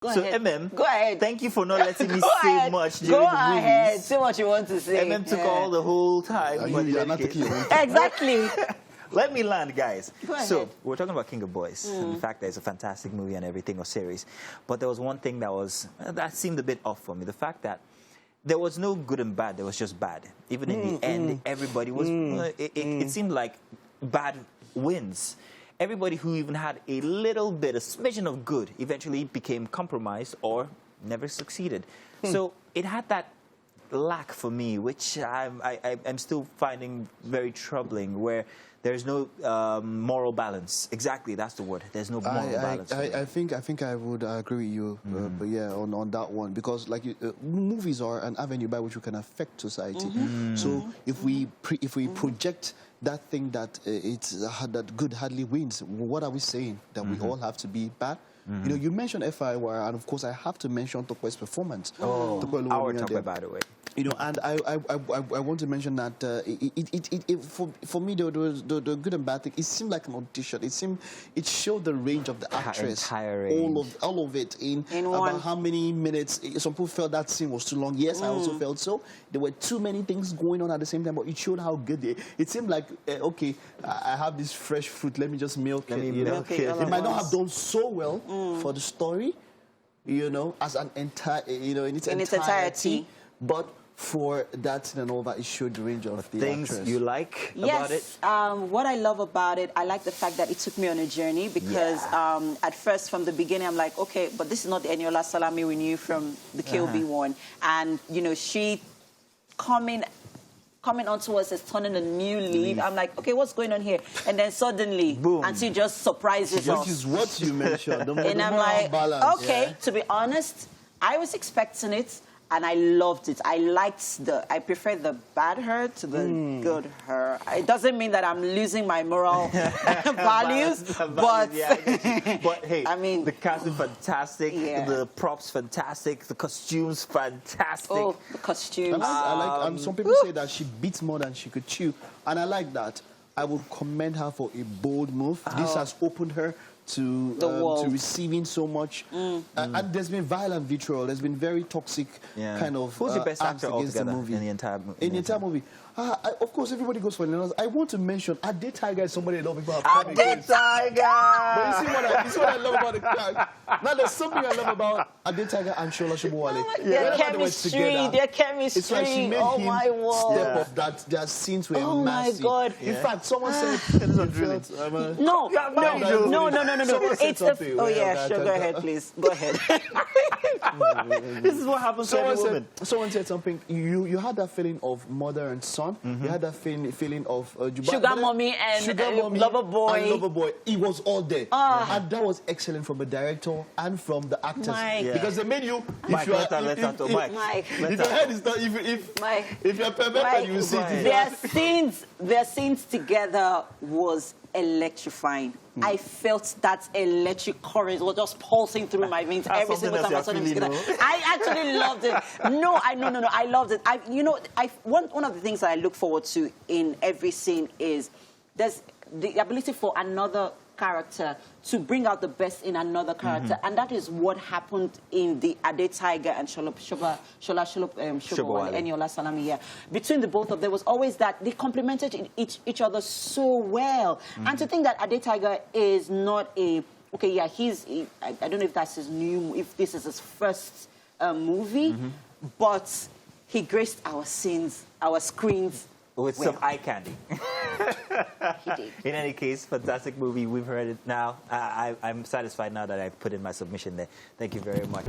Go ahead. Emem, go ahead. Thank you for not letting me go say ahead. much during go the movies. ahead. Say what you want to say. Emem took all the whole time. You're not taking your own time. Exactly. Let me land, guys. Go ahead. So, we're talking about King of Boys, and the fact that it's a fantastic movie and everything, or series. But there was one thing that seemed a bit off for me. The fact that there was no good and bad, there was just bad. Even in the end, everybody was... It seemed like bad wins. Everybody who even had a little bit, a smidgen of good, eventually became compromised or never succeeded. So it had that lack for me, which I'm still finding very troubling, where there's no moral balance. Exactly, that's the word. There's no moral balance. I think I would agree with you, but yeah, on that one, because like movies are an avenue by which we can affect society. So if we project that thing that that good hardly wins, what are we saying? That we all have to be bad? You know, you mentioned FIY, and of course I have to mention Tokwe's performance. Our Tokwe, by the way. You know, and I want to mention that for me the good and bad thing, it seemed like an audition. It showed the range of the actress, all of it in about how many minutes. Some people felt that scene was too long. Yes, I also felt so. There were too many things going on at the same time, but it showed how good it seemed like. Okay, I have this fresh fruit. Let me just milk it. You know, it might not have done so well for the story, you know, as an entire, you know, in its entirety, but for that and all that, it showed the range of the things actress. you like about it? What I love about it, I like the fact that it took me on a journey, because at first, from the beginning, I'm like, okay, but this is not the Eniola Salami we knew from the KOB1. And, you know, she coming onto us as turning a new leaf. I'm like, okay, what's going on here? And then suddenly, boom, and she just surprises us. Which is what you mentioned. And I'm like, balance, okay, to be honest, I was expecting it. And I loved it. I prefer the bad her to the good her. It doesn't mean that I'm losing my moral values, but hey, I mean, the cast is fantastic, the props fantastic, the costumes fantastic. Oh, the costumes. I like some people say that she beats more than she could chew, and I like that. I would commend her for a bold move. This has opened her to receiving so much, and there's been violent vitriol. There's been very toxic kind of. Who's the best actor altogether movie in the entire movie? In the entire movie, of course, everybody goes for Eniola. I want to mention Ade Tiger is somebody a lot of people have come Ade Tiger. But you see what I love about the character. Now there's something I love about Ade Tiger and Shola Shobowale. Their chemistry, It's like she made him step up. That their scenes were massive. My God! In fact, someone said, No. It's something. oh yeah, sure. Go ahead, please. Go ahead. This is what happens to every woman. Someone said something. You had that feeling of mother and son. You had that feeling of sugar mommy and lover boy. It was all there, and that was excellent from the director and from the actors, because they made you. If your head is not, if you're perverted, you will see it. Their scenes together was electrifying. I felt that electric current was just pulsing through my veins every single time I saw them together. I actually loved it. No, I loved it. One of the things that I look forward to in every scene is there's the ability for another character to bring out the best in another character, and that is what happened in the Ade Tiger and Shola Eniola Salami. Yeah, between the both of them was always that they complemented each other so well, and to think that Ade Tiger is not a I don't know if that's if this is his first movie, but he graced our screens with some eye candy. He did. In any case, fantastic movie. We've heard it now. I'm satisfied now that I've put in my submission there. Thank you very much.